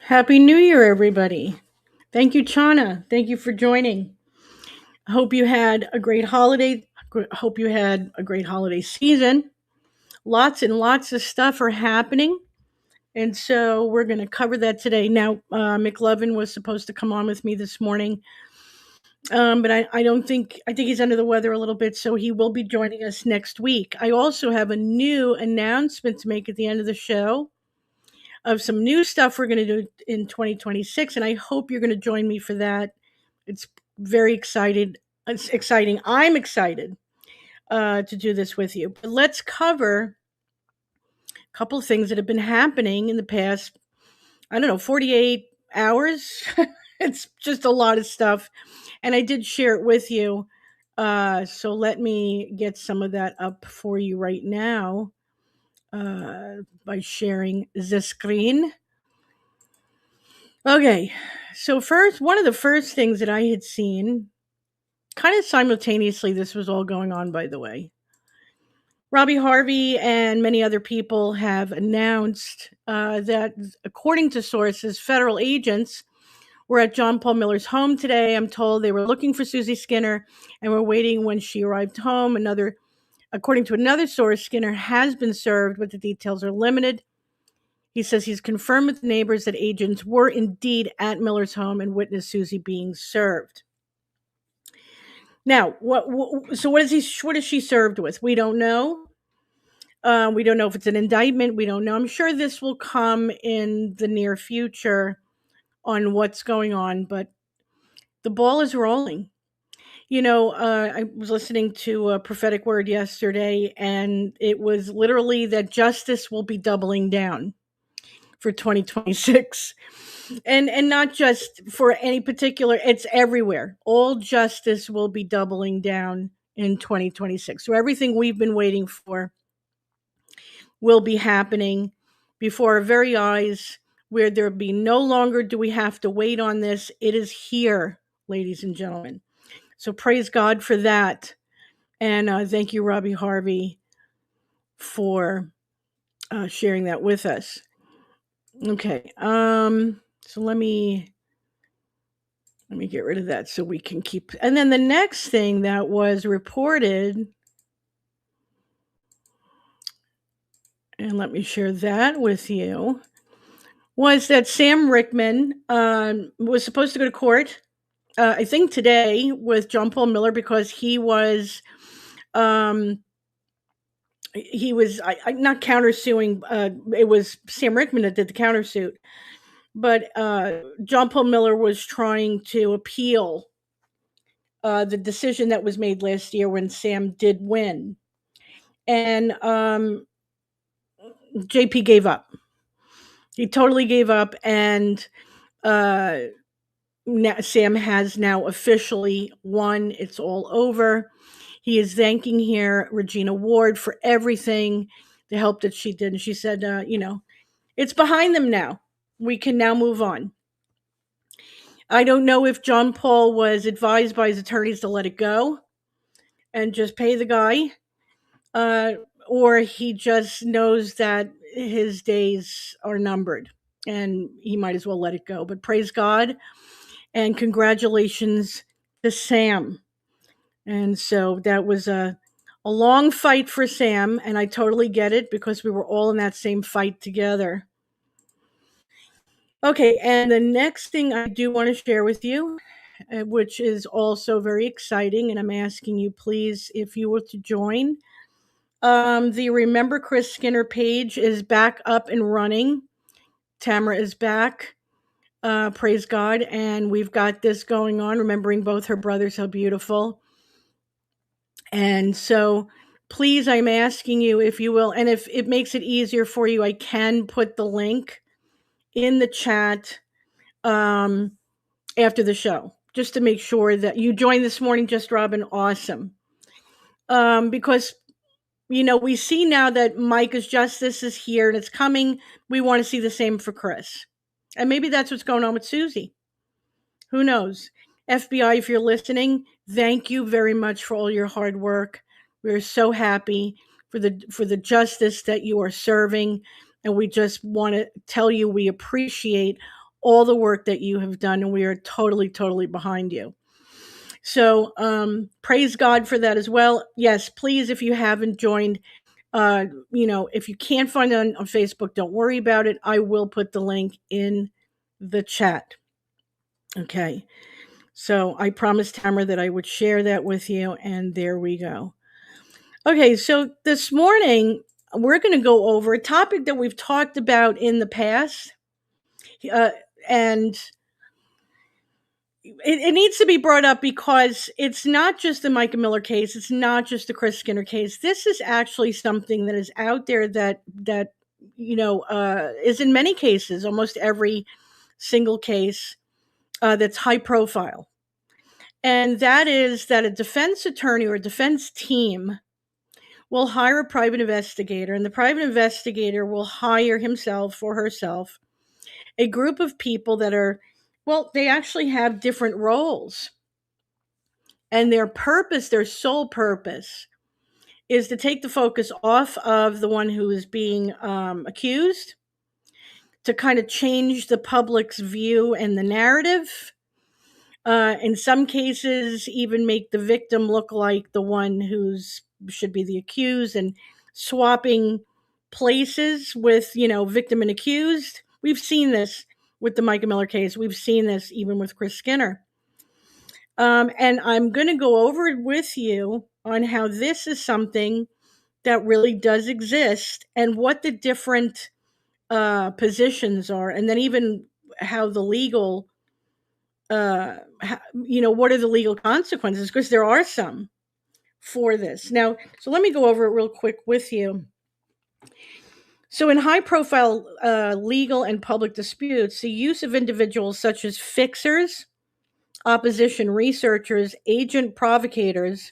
Happy New Year, everybody. Thank you, Chana. Thank you for joining. I hope you had a great holiday. Hope you had a great holiday season. Lots and lots of stuff are happening. And so we're going to cover that today. Now, McLovin was supposed to come on with me this morning, but I don't think, I think he's under the weather a little bit, so he will be joining us next week. I also have a new announcement to make at the end of the show of some new stuff we're going to do in 2026, and I hope you're going to join me for that. It's very excited. It's exciting. I'm excited to do this with you. But let's cover a couple of things that have been happening in the past, I don't know, 48 hours. It's just a lot of stuff. And I did share it with you. So let me get some of that up for you right now by sharing the screen. Okay. So first, one of the first things that I had seen, kind of simultaneously, this was all going on, by the way. Robbie Harvey and many other people have announced that, according to sources, federal agents were at John Paul Miller's home today. I'm told they were looking for Susie Skinner and were waiting when she arrived home. According to another source, Skinner has been served, but the details are limited. He says he's confirmed with neighbors that agents were indeed at Miller's home and witnessed Susie being served. Now, what is she served with? We don't know. We don't know if it's an indictment. We don't know. I'm sure this will come in the near future on what's going on, but the ball is rolling. I was listening to a prophetic word yesterday, and it was literally that justice will be doubling down for 2026. And not just for any particular, it's everywhere. All justice will be doubling down in 2026. So everything we've been waiting for will be happening before our very eyes, where there be no longer do we have to wait on this. It is here, ladies and gentlemen. So praise God for that. And thank you, Robbie Harvey, for sharing that with us. Okay. So let me get rid of that so we can keep. And then the next thing that was reported, and let me share that with you, was that Sam Rickman was supposed to go to court, I think today, with John Paul Miller because he was not countersuing. It was Sam Rickman that did the countersuit, but John Paul Miller was trying to appeal the decision that was made last year when Sam did win, and JP gave up. He totally gave up, and Sam has now officially won. It's all over. He is thanking here Regina Ward for everything, the help that she did. And she said, it's behind them now. We can now move on. I don't know if John Paul was advised by his attorneys to let it go and just pay the guy, or he just knows that his days are numbered and he might as well let it go. But praise God and congratulations to Sam. And so that was a long fight for Sam, and I totally get it because we were all in that same fight together. Okay, and the next thing I do want to share with you, which is also very exciting, and I'm asking you, please, if you were to join, the Remember Chris Skinner page is back up and running. Tamara is back. Praise God. And we've got this going on, remembering both her brothers, how beautiful. And so please, I'm asking you, if you will, and if it makes it easier for you, I can put the link in the chat after the show, just to make sure that you joined this morning. Just Robin, awesome. Because, we see now that Mica's justice is here and it's coming. We want to see the same for Chris. And maybe that's what's going on with Susie. Who knows? FBI, if you're listening, thank you very much for all your hard work. We're so happy for the justice that you are serving. And we just want to tell you we appreciate all the work that you have done, and we are totally, totally behind you. So praise God for that as well. Yes, please, if you haven't joined, if you can't find it on Facebook, don't worry about it. I will put the link in the chat. Okay. So I promised Tamara that I would share that with you, and there we go. Okay, so this morning we're going to go over a topic that we've talked about in the past, and it needs to be brought up because it's not just the Mica Miller case, it's not just the Chris Skinner case. This is actually something that is out there that is in many cases, almost every single case that's high profile. And that is that a defense attorney or a defense team will hire a private investigator, and the private investigator will hire himself or herself a group of people that are, well, they actually have different roles. And their purpose, their sole purpose, is to take the focus off of the one who is being accused, to kind of change the public's view and the narrative. In some cases, even make the victim look like the one who's should be the accused, and swapping places with, victim and accused. We've seen this with the Mica Miller case. We've seen this even with Chris Skinner. And I'm going to go over it with you on how this is something that really does exist and what the different positions are, and then even how the legal what are the legal consequences, because there are some for this. Now, so let me go over it real quick with you. So in high profile legal and public disputes, the use of individuals such as fixers, opposition researchers, agent provocators,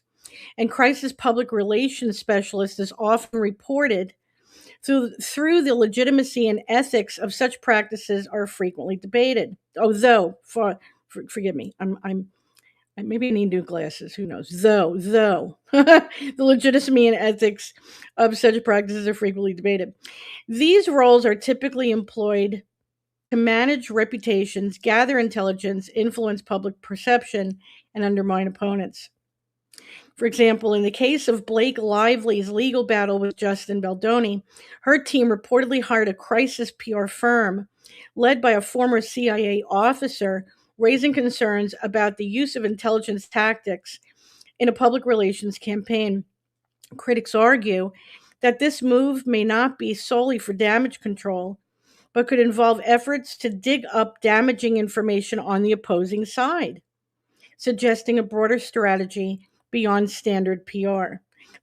and crisis public relations specialists is often reported. Through the legitimacy and ethics of such practices are frequently debated. Although, forgive me, maybe I need new glasses. Who knows? Though the legitimacy and ethics of such practices are frequently debated. These roles are typically employed to manage reputations, gather intelligence, influence public perception, and undermine opponents. For example, in the case of Blake Lively's legal battle with Justin Baldoni, her team reportedly hired a crisis PR firm led by a former CIA officer, raising concerns about the use of intelligence tactics in a public relations campaign. Critics argue that this move may not be solely for damage control, but could involve efforts to dig up damaging information on the opposing side, suggesting a broader strategy beyond standard PR.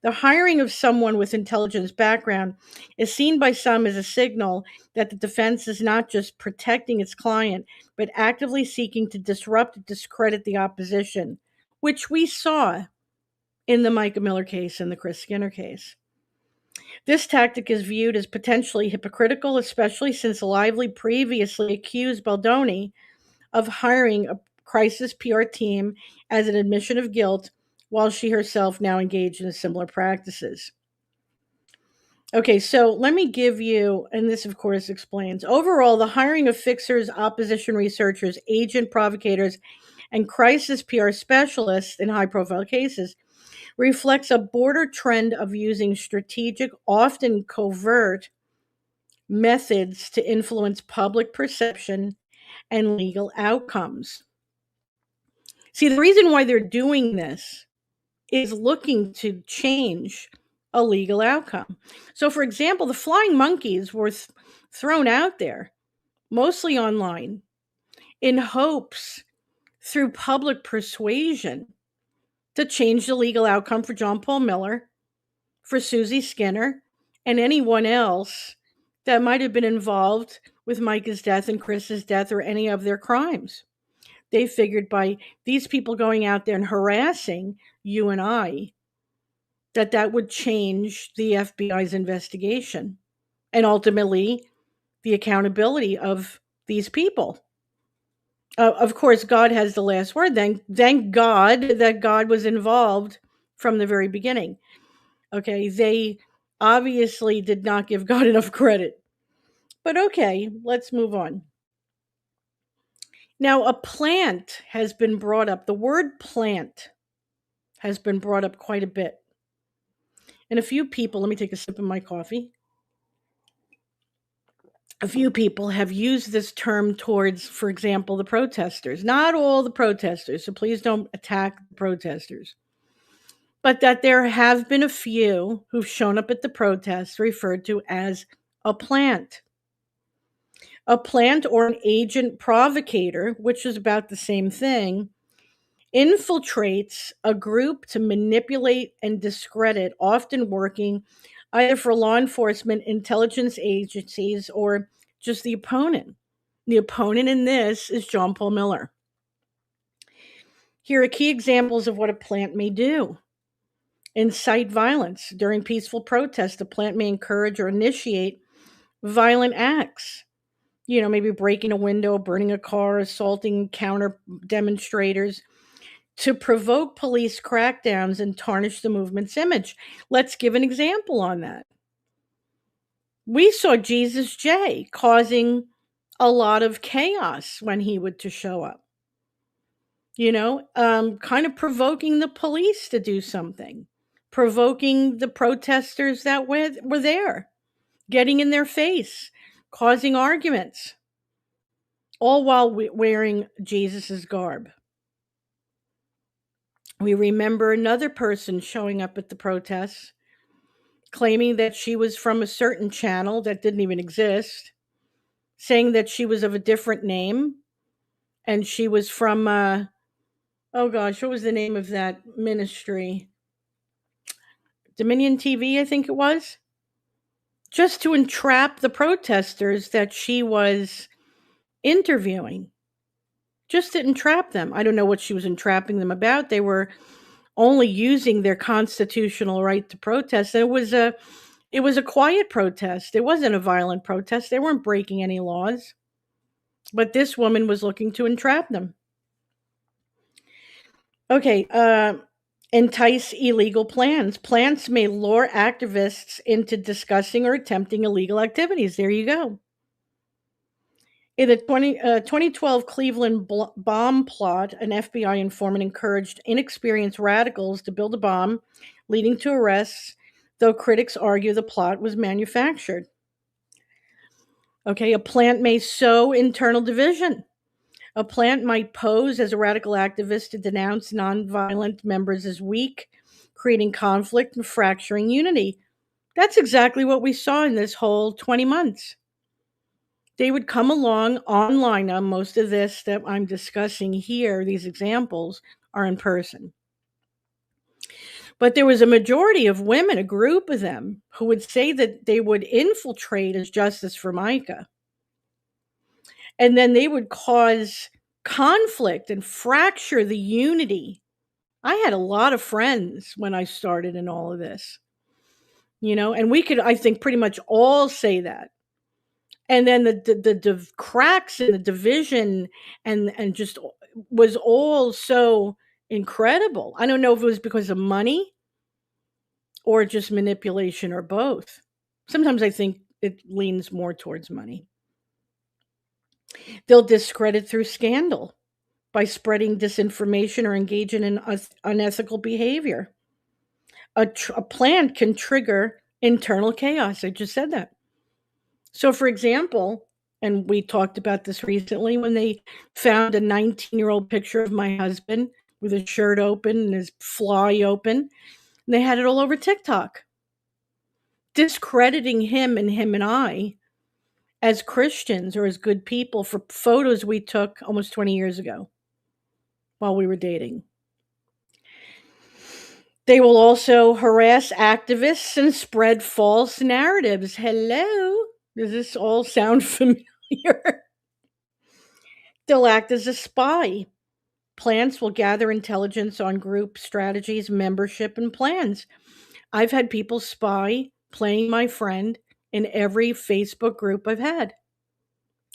The hiring of someone with intelligence background is seen by some as a signal that the defense is not just protecting its client, but actively seeking to disrupt and discredit the opposition, which we saw in the Mica Miller case and the Chris Skinner case. This tactic is viewed as potentially hypocritical, especially since Lively previously accused Baldoni of hiring a crisis PR team as an admission of guilt, while she herself now engaged in similar practices. Okay, so let me give you, and this of course explains. Overall, the hiring of fixers, opposition researchers, agent provocators, and crisis PR specialists in high-profile cases reflects a broader trend of using strategic, often covert, methods to influence public perception and legal outcomes. See, the reason why they're doing this is looking to change a legal outcome. So, for example, the flying monkeys were thrown out there, mostly online, in hopes through public persuasion to change the legal outcome for John Paul Miller, for Susie Skinner, and anyone else that might have been involved with Mica's death and Chris's death or any of their crimes. They figured by these people going out there and harassing you and I, that would change the FBI's investigation and ultimately the accountability of these people. Of course, God has the last word. Thank God that God was involved from the very beginning. Okay, they obviously did not give God enough credit. But okay, let's move on. Now, a plant has been brought up. The word plant has been brought up quite a bit. And a few people, let me take a sip of my coffee. A few people have used this term towards, for example, the protesters. Not all the protesters, so please don't attack the protesters. But that there have been a few who've shown up at the protests referred to as a plant. A plant or an agent provocator, which is about the same thing, infiltrates a group to manipulate and discredit, often working either for law enforcement, intelligence agencies, or just the opponent. The opponent in this is John Paul Miller. Here are key examples of what a plant may do. Incite violence. During peaceful protest, a plant may encourage or initiate violent acts. Maybe breaking a window, burning a car, assaulting counter demonstrators to provoke police crackdowns and tarnish the movement's image. Let's give an example on that. We saw Jesus J causing a lot of chaos when he would to show up. Kind of provoking the police to do something, provoking the protesters that were there, getting in their face, causing arguments, all while wearing Jesus's garb. We remember another person showing up at the protests, claiming that she was from a certain channel that didn't even exist, saying that she was of a different name, and she was from, oh gosh, what was the name of that ministry? Dominion TV, I think it was. Just to entrap the protesters that she was interviewing. Just to entrap them. I don't know what she was entrapping them about. They were only using their constitutional right to protest. And it was a quiet protest. It wasn't a violent protest. They weren't breaking any laws. But this woman was looking to entrap them. Okay, entice illegal plans. Plants may lure activists into discussing or attempting illegal activities. There you go. In the 2012 Cleveland bomb plot, an FBI informant encouraged inexperienced radicals to build a bomb, leading to arrests, though critics argue the plot was manufactured. Okay, a plant may sow internal division. A plant might pose as a radical activist to denounce nonviolent members as weak, creating conflict and fracturing unity. That's exactly what we saw in this whole 20 months. They would come along online. Now, most of this that I'm discussing here, these examples, are in person. But there was a majority of women, a group of them, who would say that they would infiltrate as Justice for Mica. And then they would cause conflict and fracture the unity. I had a lot of friends when I started in all of this, and we could, I think, pretty much all say that. And then the cracks in the division and just was all so incredible. I don't know if it was because of money or just manipulation or both. Sometimes I think it leans more towards money. They'll discredit through scandal by spreading disinformation or engaging in unethical behavior. A plant can trigger internal chaos. I just said that. So, for example, and we talked about this recently, when they found a 19-year-old picture of my husband with his shirt open and his fly open, and they had it all over TikTok, discrediting him and I as Christians or as good people for photos we took almost 20 years ago while we were dating. They will also harass activists and spread false narratives. Hello? Does this all sound familiar? They'll act as a spy. Plants will gather intelligence on group strategies, membership, and plans. I've had people spy playing my friend in every Facebook group I've had.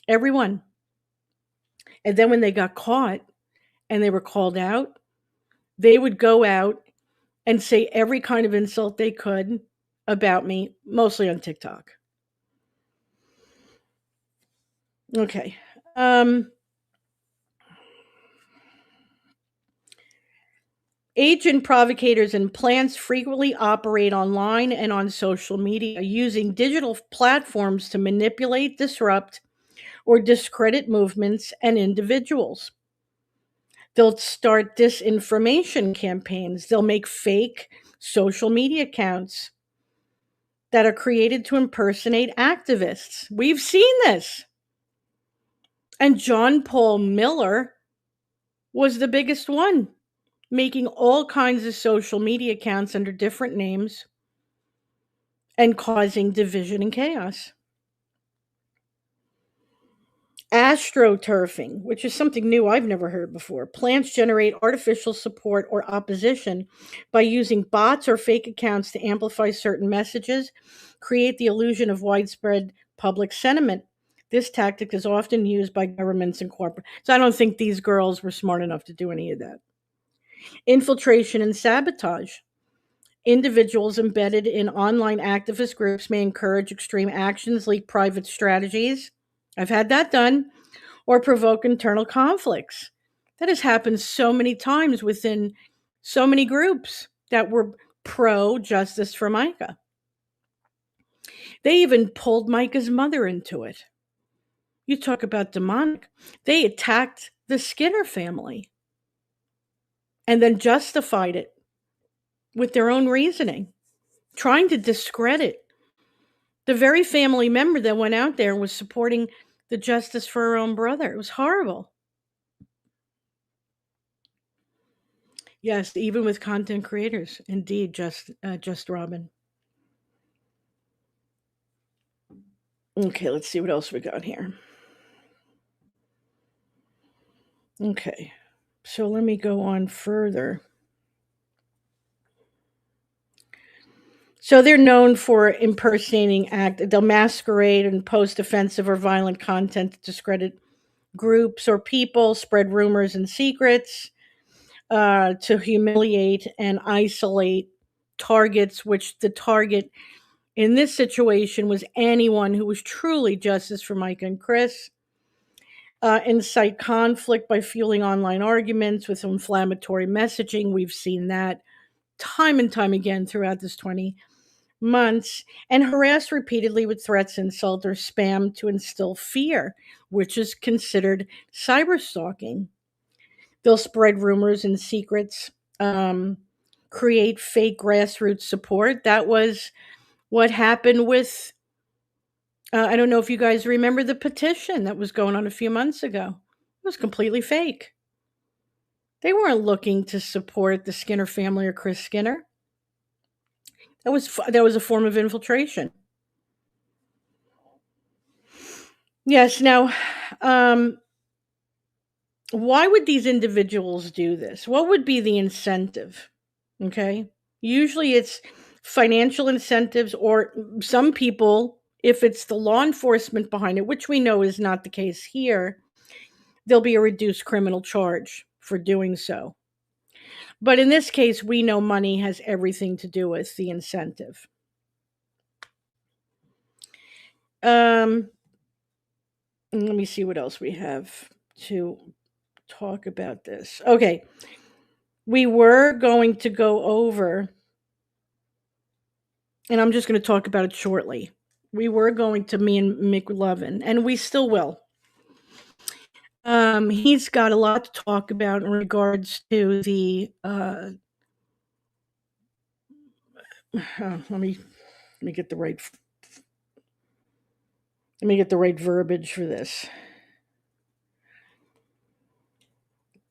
Everyone. And then when they got caught and they were called out, they would go out and say every kind of insult they could about me, mostly on TikTok. Okay. Agent provocators and plants frequently operate online and on social media using digital platforms to manipulate, disrupt, or discredit movements and individuals. They'll start disinformation campaigns. They'll make fake social media accounts that are created to impersonate activists. We've seen this. And John Paul Miller was the biggest one, making all kinds of social media accounts under different names and causing division and chaos. Astroturfing, which is something new I've never heard before. Plants generate artificial support or opposition by using bots or fake accounts to amplify certain messages, create the illusion of widespread public sentiment. This tactic is often used by governments and corporate. So I don't think these girls were smart enough to do any of that. Infiltration and sabotage. Individuals embedded in online activist groups may encourage extreme actions, leak private strategies. I've had that done, or provoke internal conflicts. That has happened so many times within so many groups that were pro justice for Mica. They even pulled Mica's mother into it. You talk about demonic. They attacked the Skinner family and then justified it with their own reasoning, trying to discredit the very family member that went out there and was supporting the justice for her own brother. It was horrible. Yes, even with content creators. Indeed, just Robin. Okay, let's see what else we got here. Okay, so let me go on further. So they're known for impersonating they'll masquerade and post offensive or violent content to discredit groups or people, spread rumors and secrets, to humiliate and isolate targets, which the target in this situation was anyone who was truly justice for Micah and Chris. Incite conflict by fueling online arguments with inflammatory messaging. We've seen that time and time again throughout this 20 months. And harass repeatedly with threats, insult, or spam to instill fear, which is considered cyberstalking. They'll spread rumors and secrets, create fake grassroots support. That was what happened with, I don't know if you guys remember the petition that was going on a few months ago. It was completely fake. They weren't looking to support the Skinner family or Chris Skinner. That was a form of infiltration. Yes. Now, why would these individuals do this? What would be the incentive? Okay. Usually it's financial incentives, or some people, if it's the law enforcement behind it, which we know is not the case here, there'll be a reduced criminal charge for doing so. But in this case, we know money has everything to do with the incentive. Let me see what else we have to talk about this. Okay. We were going to go over, and I'm just going to talk about it shortly. We were going to me and McLovin, and we still will. He's got a lot to talk about in regards to the let me get the right verbiage for this.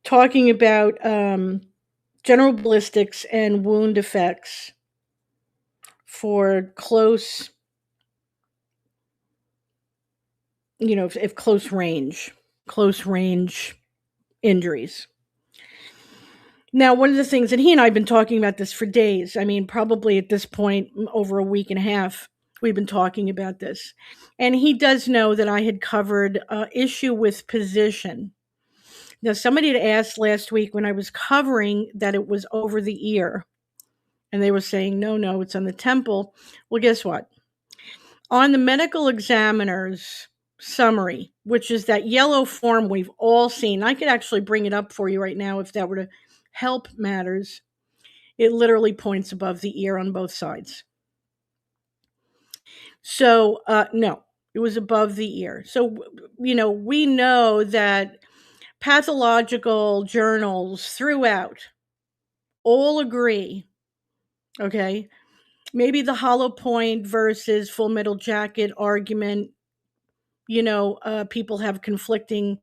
Talking about general ballistics and wound effects for close, if close range injuries. Now, one of the things, and he and I have been talking about this for days. I mean, probably at this point, over a week and a half, we've been talking about this. And he does know that I had covered issue with position. Now, somebody had asked last week when I was covering that it was over the ear. And they were saying, no, it's on the temple. Well, guess what? On the medical examiner's summary, which is that yellow form we've all seen, I could actually bring it up for you right now if that were to help matters. It literally points above the ear on both sides. So, no, it was above the ear. So, we know that pathological journals throughout all agree, okay? Maybe the hollow point versus full metal jacket argument, people have conflicting,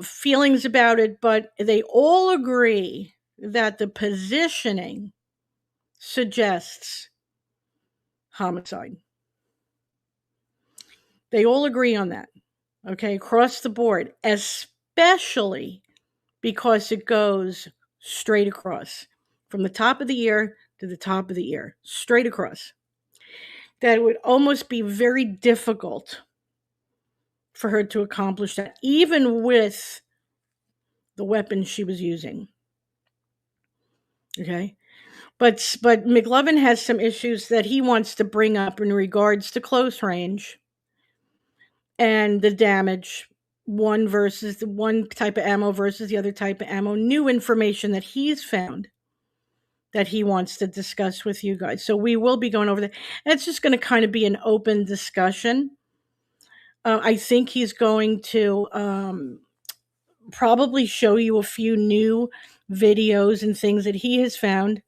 feelings about it, but they all agree that the positioning suggests homicide. They all agree on that, okay, across the board, especially because it goes straight across from the top of the ear to the top of the ear, straight across. That it would almost be very difficult for her to accomplish that, even with the weapon she was using. Okay. But McLovin has some issues that he wants to bring up in regards to close range and the damage, one type of ammo versus the other type of ammo, new information that he's found that he wants to discuss with you guys. So we will be going over that. And it's just going to kind of be an open discussion. I think he's going to probably show you a few new videos and things that he has found.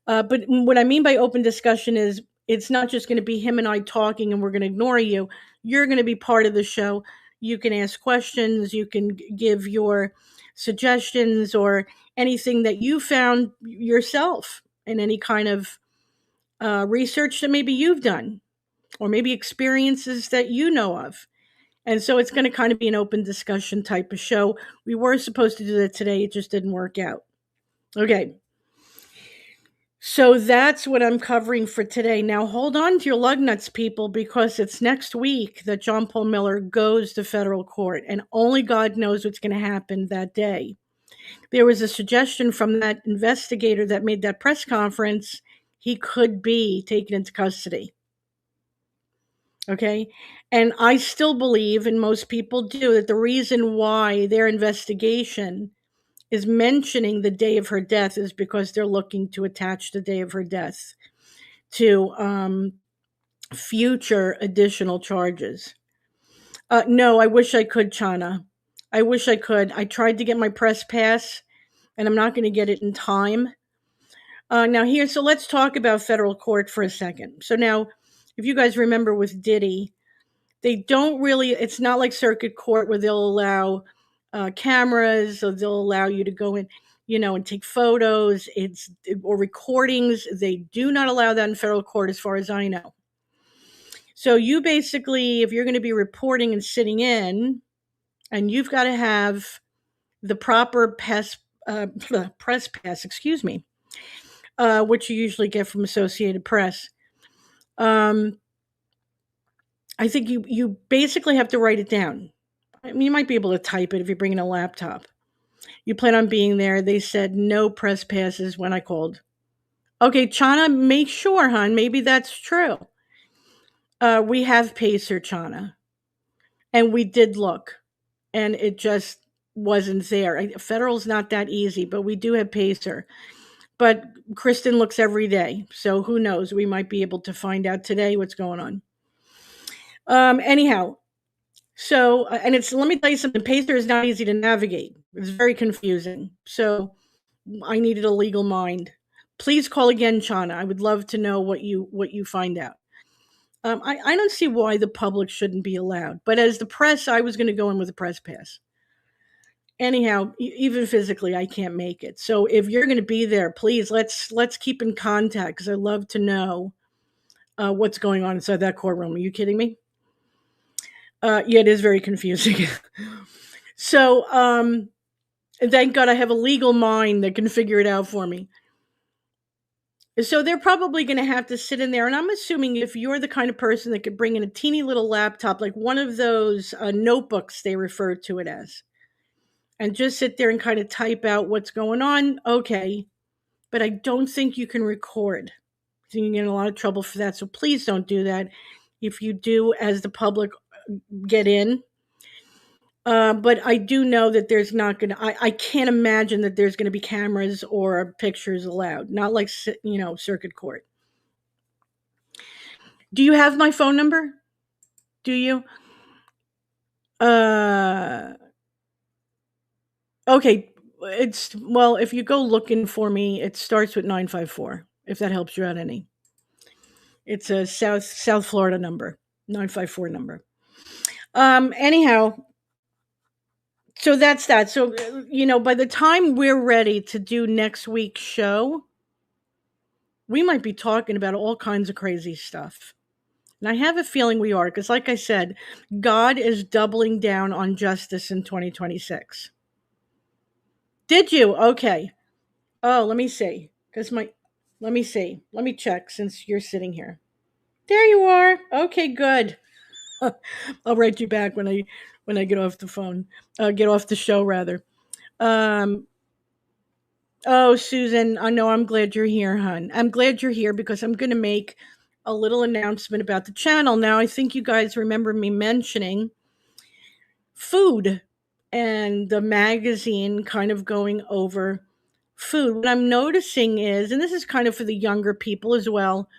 But what I mean by open discussion is it's not just going to be him and I talking and we're going to ignore you. You're going to be part of the show. You can ask questions. You can give your suggestions or anything that you found yourself in any kind of research that maybe you've done or maybe experiences that you know of. And so it's going to kind of be an open discussion type of show. We were supposed to do that today. It just didn't work out. Okay. So that's what I'm covering for today. Now hold on to your lug nuts, people, because it's next week that John Paul Miller goes to federal court, and only God knows what's going to happen that day. There was a suggestion from that investigator that made that press conference. He could be taken into custody. Okay. And I still believe, and most people do, that the reason why their investigation is mentioning the day of her death is because they're looking to attach the day of her death to future additional charges. No, I wish I could, Chana. I wish I could. I tried to get my press pass, and I'm not going to get it in time. So let's talk about federal court for a second. So now, if you guys remember with Diddy, they don't really, it's not like circuit court where they'll allow cameras or they'll allow you to go in, and take photos or recordings. They do not allow that in federal court as far as I know. So you basically, if you're going to be reporting and sitting in, and you've got to have the proper press pass, which you usually get from Associated Press. I think you basically have to write it down. I mean, you might be able to type it if you bring in a laptop. You plan on being there. They said no press passes when I called. Okay, Chana, make sure, hon. Maybe that's true. We have Pacer, Chana. And we did look. And it just wasn't there. Federal's not that easy, but we do have Pacer. But Kristen looks every day. So who knows? We might be able to find out today what's going on. Anyhow, so, and let me tell you something, Pacer is not easy to navigate. It's very confusing. So I needed a legal mind. Please call again, Chana. I would love to know what you find out. I don't see why the public shouldn't be allowed. But as the press, I was going to go in with a press pass. Anyhow, even physically, I can't make it. So if you're going to be there, please, let's keep in contact because I love to know what's going on inside that courtroom. Are you kidding me? Yeah, it is very confusing. So, thank God I have a legal mind that can figure it out for me. So they're probably going to have to sit in there. And I'm assuming if you're the kind of person that could bring in a teeny little laptop, like one of those notebooks they refer to it as, and just sit there and kind of type out what's going on, okay. But I don't think you can record. So you can get in a lot of trouble for that. So please don't do that. If you do, as the public, get in, But I do know that there's not gonna. I can't imagine that there's gonna be cameras or pictures allowed. Not like circuit court. Do you have my phone number? Do you? Uh, okay. It's well, if you go looking for me, it starts with 954. If that helps you out any. It's a South Florida number, 954 number. Anyhow, so that's that. So by the time we're ready to do next week's show, we might be talking about all kinds of crazy stuff. And I have a feeling we are, because like I said, God is doubling down on justice in 2026. Did you? Okay. Oh, let me see. Let me see. Let me check since you're sitting here. There you are. Okay, good. I'll write you back when I get off the phone. Get off the show rather. Um, oh, Susan, I know I'm glad you're here, hon. I'm glad you're here because I'm going to make a little announcement about the channel. Now, I think you guys remember me mentioning food and the magazine kind of going over food. What I'm noticing is, and this is kind of for the younger people as well,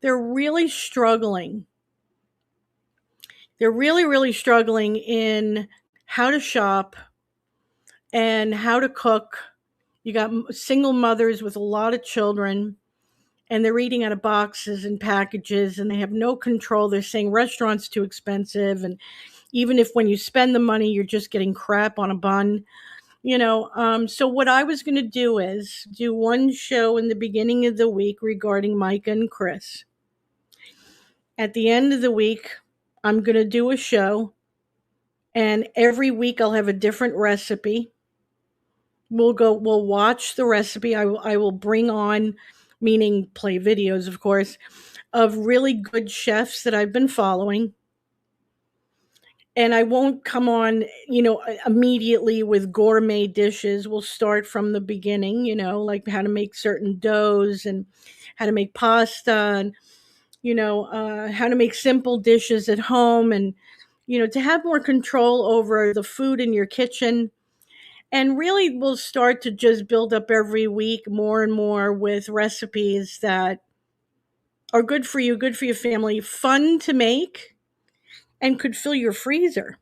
they're really struggling. They're really, really struggling in how to shop and how to cook. You got single mothers with a lot of children, and they're eating out of boxes and packages, and they have no control. They're saying restaurants too expensive, and even if when you spend the money, you're just getting crap on a bun. So what I was going to do is do one show in the beginning of the week regarding Micah and Chris. At the end of the week, I'm going to do a show, and every week I'll have a different recipe. We'll watch the recipe. I will bring on, meaning play videos, of course, of really good chefs that I've been following. And I won't come on, immediately with gourmet dishes. We'll start from the beginning, like how to make certain doughs and how to make pasta and, how to make simple dishes at home and, to have more control over the food in your kitchen. And really, we'll start to just build up every week more and more with recipes that are good for you, good for your family, fun to make, and could fill your freezer.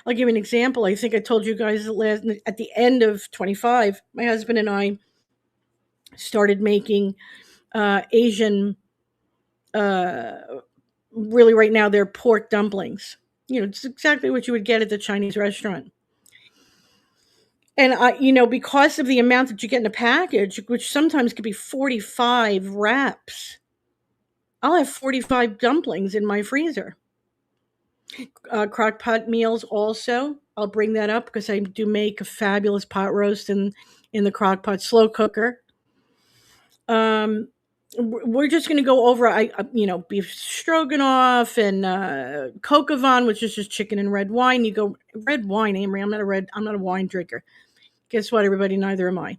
I'll give you an example. I think I told you guys at the end of 25, my husband and I started making Asian, really right now, they're pork dumplings. It's exactly what you would get at the Chinese restaurant. And because of the amount that you get in a package, which sometimes could be 45 wraps, I'll have 45 dumplings in my freezer. Crock pot meals also. I'll bring that up because I do make a fabulous pot roast in the crock pot slow cooker. We're just going to go over, beef stroganoff and coq au vin, which is just chicken and red wine. You go red wine, Amory. I'm not a wine drinker. Guess what, everybody? Neither am I.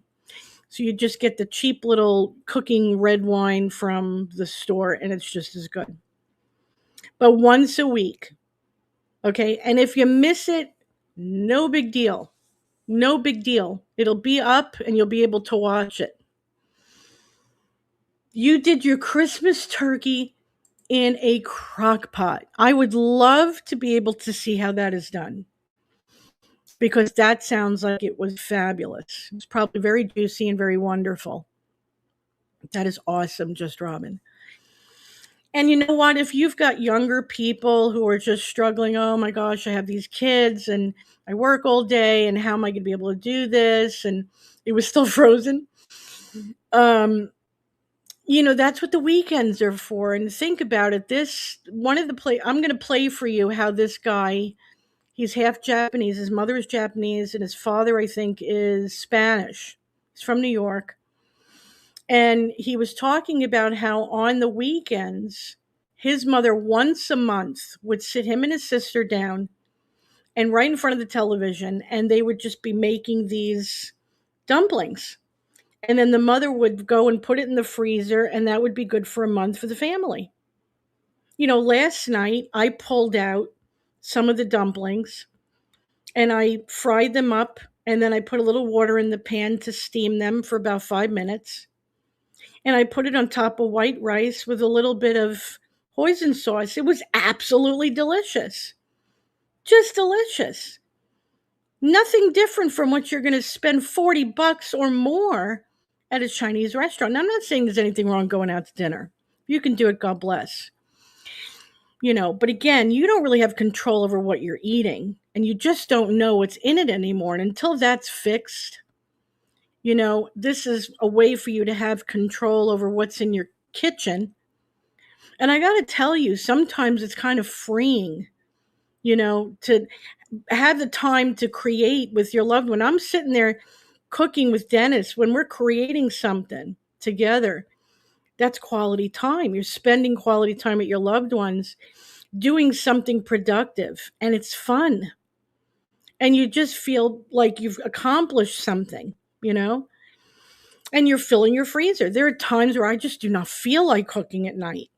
So you just get the cheap little cooking red wine from the store, and it's just as good. But once a week, okay? And if you miss it, no big deal. No big deal. It'll be up, and you'll be able to watch it. You did your Christmas turkey in a crock pot. I would love to be able to see how that is done, because that sounds like it was fabulous. It's probably very juicy and very wonderful. That is awesome, Just Robin. And you know what? If you've got younger people who are just struggling, oh my gosh, I have these kids and I work all day, and how am I going to be able to do this? And it was still frozen. That's what the weekends are for. And think about it. I'm going to play for you how this guy, he's half Japanese. His mother is Japanese, and his father, I think, is Spanish. He's from New York. And he was talking about how on the weekends, his mother once a month would sit him and his sister down and right in front of the television, and they would just be making these dumplings. And then the mother would go and put it in the freezer, and that would be good for a month for the family. Last night I pulled out some of the dumplings and I fried them up, and then I put a little water in the pan to steam them for about 5 minutes. And I put it on top of white rice with a little bit of hoisin sauce. It was absolutely delicious. Just delicious. Nothing different from what you're going to spend $40 or more at a Chinese restaurant. Now, I'm not saying there's anything wrong going out to dinner. If you can do it, God bless. But again, you don't really have control over what you're eating, and you just don't know what's in it anymore. And until that's fixed, this is a way for you to have control over what's in your kitchen. And I got to tell you, sometimes it's kind of freeing, to have the time to create with your loved one. I'm sitting there cooking with Dennis when we're creating something together. That's quality time. You're spending quality time with your loved ones, doing something productive, and it's fun. And you just feel like you've accomplished something, and you're filling your freezer. There are times where I just do not feel like cooking at night.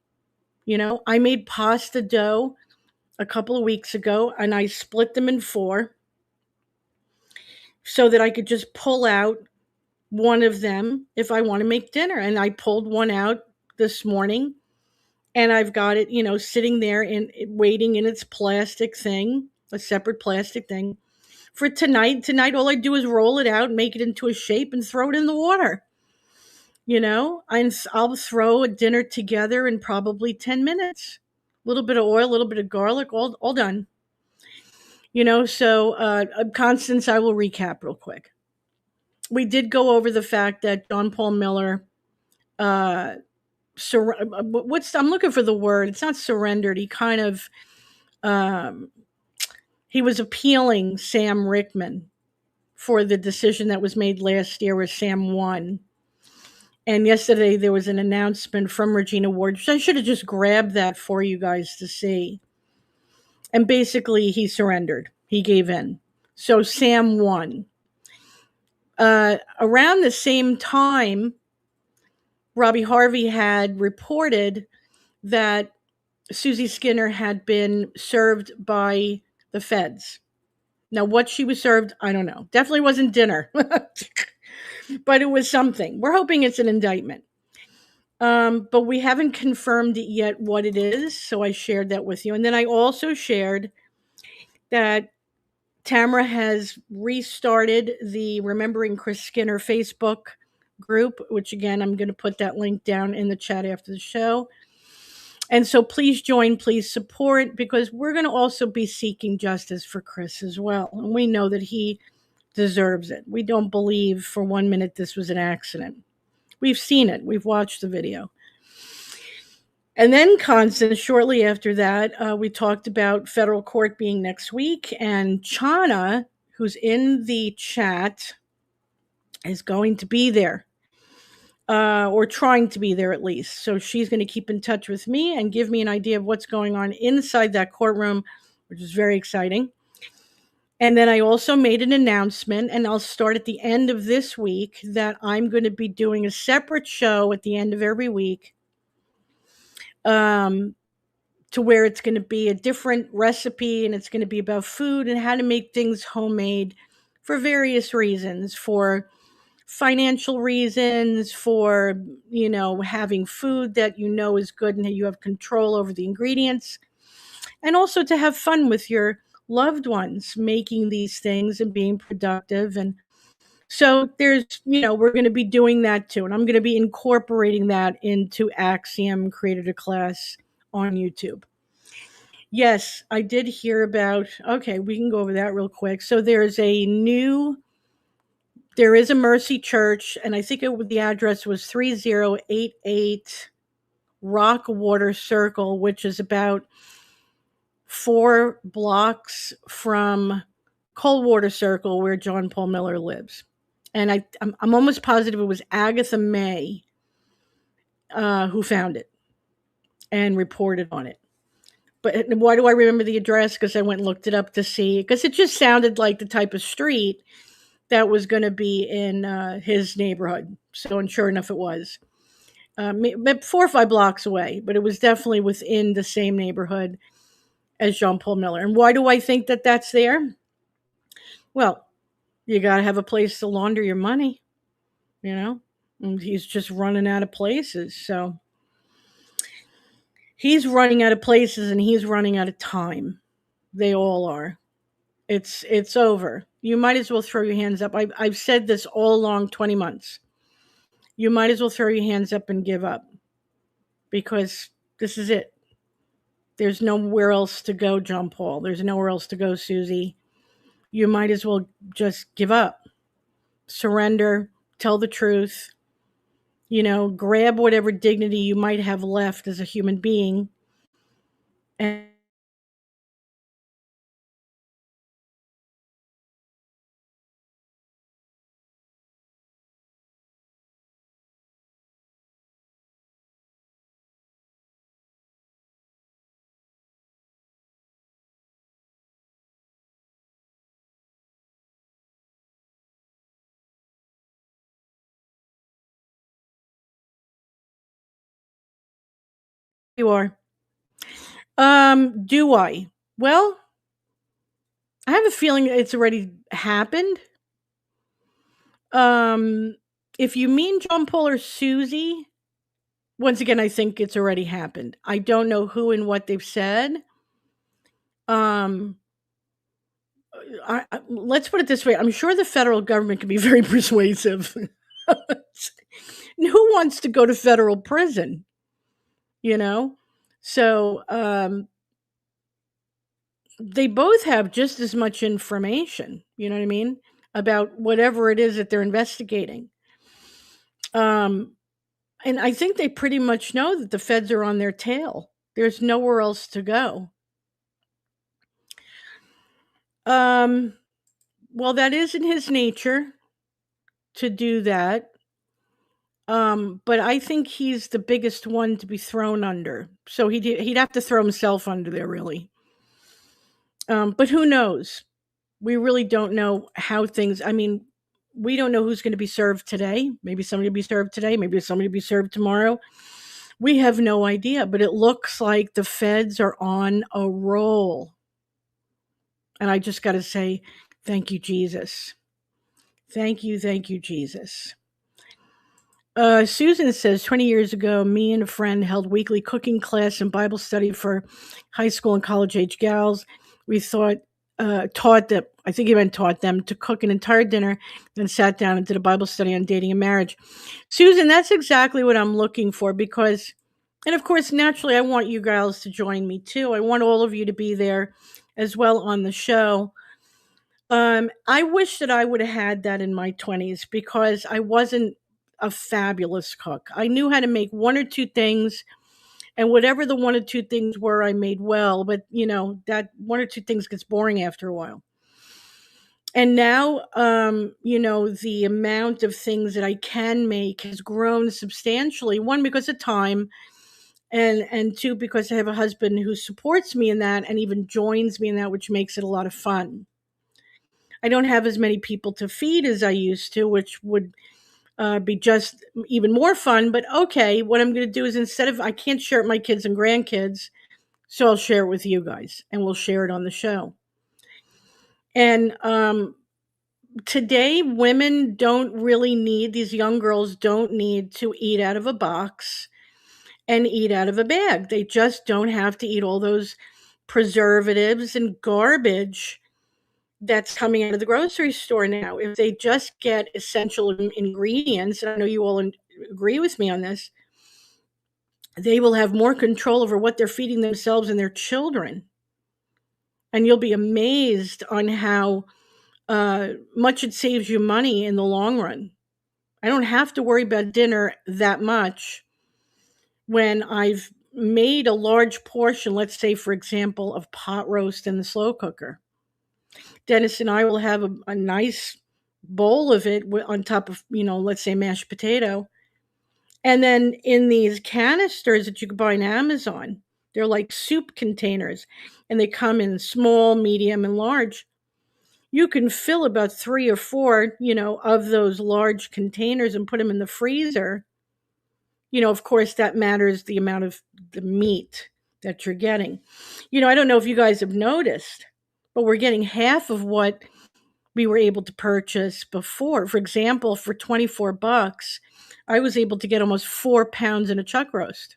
I made pasta dough a couple of weeks ago, and I split them in 4 so that I could just pull out one of them if I want to make dinner. And I pulled one out this morning, and I've got it, sitting there and waiting in its plastic thing, a separate plastic thing for tonight. Tonight, all I do is roll it out, make it into a shape, and throw it in the water. I'll throw a dinner together in probably 10 minutes. A little bit of oil, a little bit of garlic, all done. So Constance, I will recap real quick. We did go over the fact that John Paul Miller, I'm looking for the word. It's not surrendered. He kind of, he was appealing Sam Rickman for the decision that was made last year where Sam won. And yesterday there was an announcement from Regina Ward. I should have just grabbed that for you guys to see. And basically he surrendered. He gave in. So Sam won. Around the same time, Robbie Harvey had reported that Susie Skinner had been served by the feds. Now, what she was served, I don't know. Definitely wasn't dinner, but it was something. We're hoping it's an indictment. But we haven't confirmed it yet what it is, so I shared that with you. And then I also shared that Tamara has restarted the Remembering Chris Skinner Facebook group, which again, I'm going to put that link down in the chat after the show. And so please join, please support, because we're going to also be seeking justice for Chris as well. And we know that he deserves it. We don't believe for 1 minute this was an accident. We've seen it. We've watched the video. And then, Constance, shortly after that, we talked about federal court being next week. And Chana, who's in the chat, is going to be there. Or trying to be there at least. So she's going to keep in touch with me and give me an idea of what's going on inside that courtroom, which is very exciting. And then I also made an announcement, and I'll start at the end of this week, that I'm going to be doing a separate show at the end of every week, to where it's going to be a different recipe, and it's going to be about food and how to make things homemade for various reasons, for financial reasons, for, having food that is good and you have control over the ingredients, and also to have fun with your loved ones making these things and being productive. And so there's, we're going to be doing that too. And I'm going to be incorporating that into Axiom Created a Class on YouTube. Yes, I did hear about, okay, we can go over that real quick. So there is a Mercy Church, and I think the address was 3088 Rockwater Circle, which is about 4 blocks from Coldwater Circle, where John Paul Miller lives. And I'm almost positive it was Agatha May who found it and reported on it. But why do I remember the address? Because I went and looked it up to see, because it just sounded like the type of street that was going to be in his neighborhood. So, and sure enough, it was 4 or 5 blocks away, but it was definitely within the same neighborhood as Jean Paul Miller. And why do I think that that's there? Well, you got to have a place to launder your money, you know? And he's just running out of places. So he's running out of places and he's running out of time. They all are. It's over. You might as well throw your hands up. I've said this all along 20 months. You might as well throw your hands up and give up because this is it. There's nowhere else to go, John Paul. There's nowhere else to go, Susie. You might as well just give up, surrender, tell the truth, grab whatever dignity you might have left as a human being. And you are. Do I? Well, I have a feeling it's already happened. Um, if you mean John Paul or Susie, once again, I think it's already happened. I don't know who and what they've said. Um, let's put it this way. I'm sure the federal government can be very persuasive. Who wants to go to federal prison? You know? So they both have just as much information, you know what I mean? About whatever it is that they're investigating. And I think they pretty much know that the feds are on their tail. There's nowhere else to go. Well, that is in his nature to do that. But I think he's the biggest one to be thrown under. So he'd have to throw himself under there, really. But who knows? We really don't know how things. I mean, we don't know who's going to be served today. Maybe somebody will be served today. Maybe somebody will be served tomorrow. We have no idea. But it looks like the feds are on a roll. And I just got to say, thank you, Jesus. Thank you, Jesus. Susan says 20 years ago, me and a friend held weekly cooking class and Bible study for high school and college age gals. We taught them to cook an entire dinner, then sat down and did a Bible study on dating and marriage. Susan, that's exactly what I'm looking for because, and of course, naturally, I want you gals to join me too. I want all of you to be there as well on the show. I wish that I would have had that in my 20s because I wasn't a fabulous cook. I knew how to make one or two things, and whatever the one or two things were, I made well. But that one or two things gets boring after a while. And now, the amount of things that I can make has grown substantially. One, because of time, and two, because I have a husband who supports me in that and even joins me in that, which makes it a lot of fun. I don't have as many people to feed as I used to, which would be just even more fun. But okay, what I'm going to do is I can't share it with my kids and grandkids, so I'll share it with you guys and we'll share it on the show. And today, these young girls don't need to eat out of a box and eat out of a bag. They just don't have to eat all those preservatives and garbage that's coming out of the grocery store now. If they just get essential ingredients, and I know you all agree with me on this, they will have more control over what they're feeding themselves and their children. And you'll be amazed on how much it saves you money in the long run. I don't have to worry about dinner that much when I've made a large portion, let's say, for example, of pot roast in the slow cooker. Dennis and I will have a nice bowl of it on top of, let's say mashed potato. And then in these canisters that you can buy on Amazon, they're like soup containers and they come in small, medium, and large. You can fill about 3 or 4, of those large containers and put them in the freezer. Of course, that matters the amount of the meat that you're getting. I don't know if you guys have noticed, but we're getting half of what we were able to purchase before. For example, for $24, I was able to get almost 4 pounds in a chuck roast.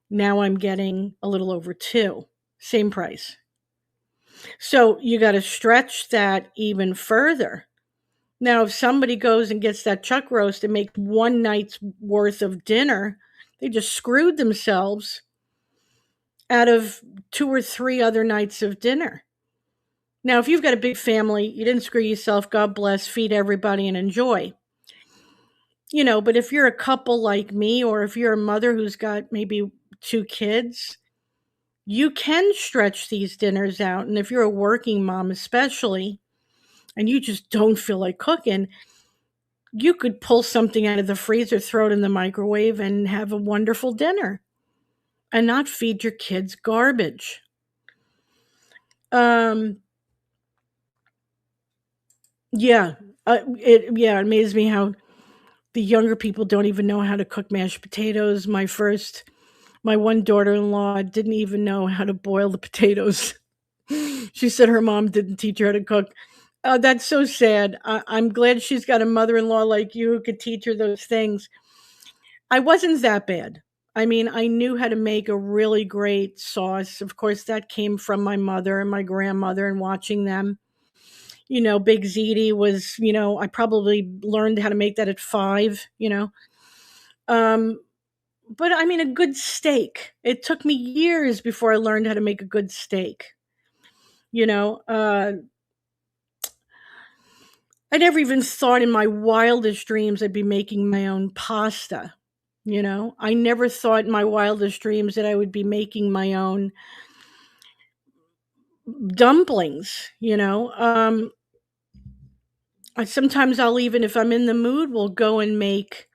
Now I'm getting a little over 2, same price. So you got to stretch that even further. Now, if somebody goes and gets that chuck roast and makes one night's worth of dinner, they just screwed themselves out of 2 or 3 other nights of dinner. Now, if you've got a big family, you didn't screw yourself, God bless, feed everybody and enjoy. But if you're a couple like me, or if you're a mother who's got maybe 2 kids, you can stretch these dinners out. And if you're a working mom, especially, and you just don't feel like cooking, you could pull something out of the freezer, throw it in the microwave, and have a wonderful dinner and not feed your kids garbage. Yeah, it amazes me how the younger people don't even know how to cook mashed potatoes. My one daughter-in-law didn't even know how to boil the potatoes. She said her mom didn't teach her how to cook. Oh, that's so sad. I'm glad she's got a mother-in-law like you who could teach her those things. I wasn't that bad. I mean, I knew how to make a really great sauce. Of course, that came from my mother and my grandmother and watching them. Big ziti was, I probably learned how to make that at 5. Um, but I mean, a good steak. It took me years before I learned how to make a good steak. You know, uh, I never even thought in my wildest dreams I'd be making my own pasta. I never thought in my wildest dreams that I would be making my own dumplings. Sometimes I'll even, if I'm in the mood, will go and make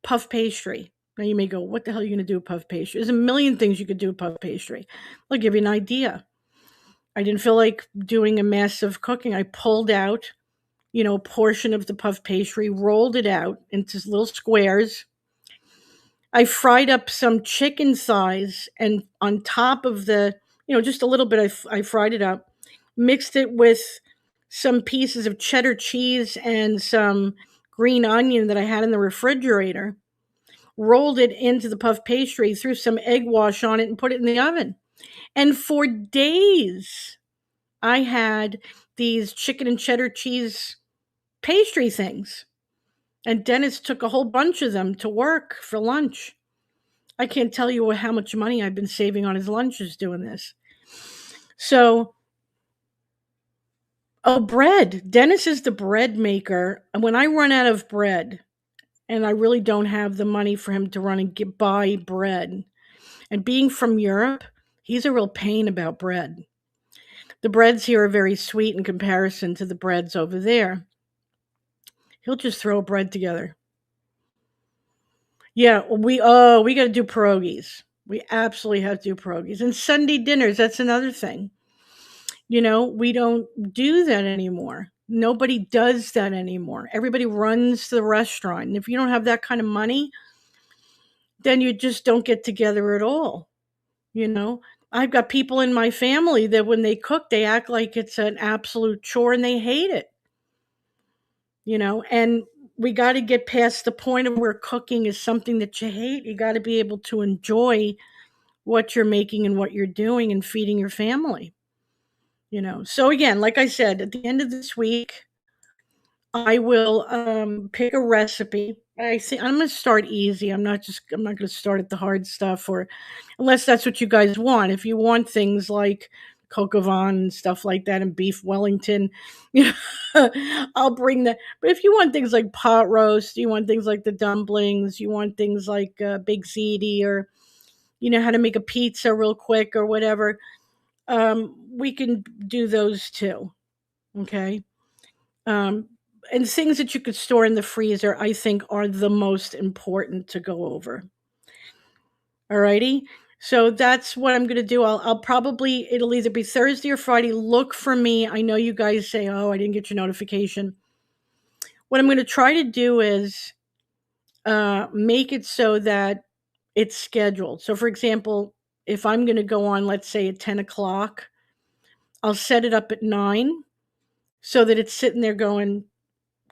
puff pastry. Now you may go, what the hell are you going to do with puff pastry? There's a million things you could do with puff pastry. I'll give you an idea. I didn't feel like doing a massive cooking. I pulled out, a portion of the puff pastry, rolled it out into little squares. I fried up some chicken thighs, and on top of just a little bit, I fried it up, mixed it with some pieces of cheddar cheese and some green onion that I had in the refrigerator, rolled it into the puff pastry, threw some egg wash on it, and put it in the oven. And for days, I had these chicken and cheddar cheese pastry things. And Dennis took a whole bunch of them to work for lunch. I can't tell you how much money I've been saving on his lunches doing this. So, bread. Dennis is the bread maker. And when I run out of bread, and I really don't have the money for him to run and buy bread, and being from Europe, he's a real pain about bread. The breads here are very sweet in comparison to the breads over there. He'll just throw bread together. Yeah, we got to do pierogies. We absolutely have to do pierogies. And Sunday dinners, that's another thing. We don't do that anymore. Nobody does that anymore. Everybody runs to the restaurant. And if you don't have that kind of money, then you just don't get together at all. I've got people in my family that when they cook, they act like it's an absolute chore and they hate it. And we got to get past the point of where cooking is something that you hate. You got to be able to enjoy what you're making and what you're doing and feeding your family. So again, like I said, at the end of this week, I will pick a recipe. I think I'm going to start easy. I'm not going to start at the hard stuff, or unless that's what you guys want. If you want things like coq au vin and stuff like that and beef Wellington, I'll bring that. But if you want things like pot roast, you want things like the dumplings, you want things like big ziti, or how to make a pizza real quick or whatever, we can do those too. Okay. And things that you could store in the freezer, I think, are the most important to go over. Alrighty. So that's what I'm going to do. I'll probably, it'll either be Thursday or Friday. Look for me. I know you guys say, oh, I didn't get your notification. What I'm going to try to do is make it so that it's scheduled. So, for example, if I'm going to go on, let's say at 10 o'clock, I'll set it up at 9. so that it's sitting there going,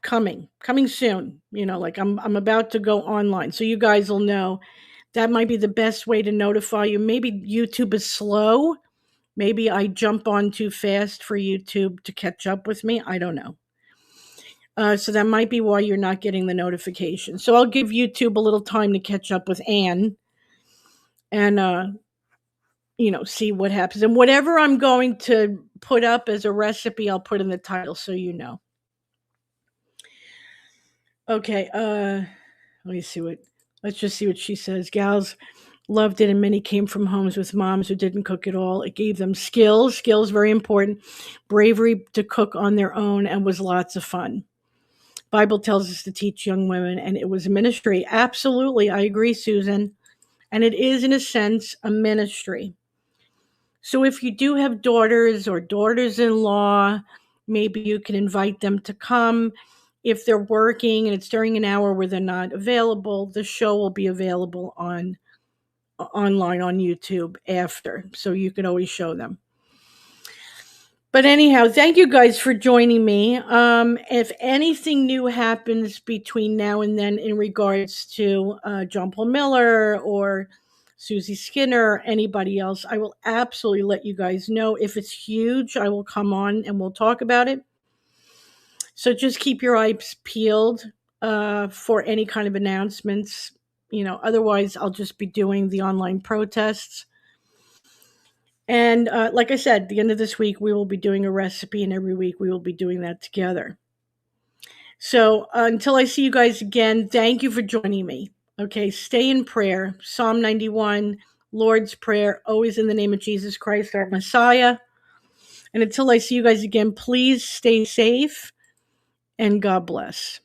coming soon. Like I'm about to go online, so you guys will know. That might be the best way to notify you. Maybe YouTube is slow. Maybe I jump on too fast for YouTube to catch up with me. I don't know. So that might be why you're not getting the notification. So I'll give YouTube a little time to catch up with Anne and, see what happens. And whatever I'm going to put up as a recipe, I'll put in the title so you know. Okay, let's just see what she says. Gals loved it, and many came from homes with moms who didn't cook at all. It gave them skills, very important, bravery to cook on their own, and was lots of fun. Bible tells us to teach young women, and it was a ministry. Absolutely, I agree, Susan. And it is, in a sense, a ministry. So if you do have daughters or daughters-in-law, maybe you can invite them to come. If they're working and it's during an hour where they're not available, the show will be available online on YouTube after, so you can always show them. But anyhow, thank you guys for joining me. If anything new happens between now and then in regards to John Paul Miller or Susie Skinner or anybody else, I will absolutely let you guys know. If it's huge, I will come on and we'll talk about it. So just keep your eyes peeled for any kind of announcements. Otherwise, I'll just be doing the online protests. And like I said, at the end of this week, we will be doing a recipe, and every week we will be doing that together. So until I see you guys again, thank you for joining me. Okay, stay in prayer. Psalm 91, Lord's Prayer, always in the name of Jesus Christ, our Messiah. And until I see you guys again, please stay safe and God bless.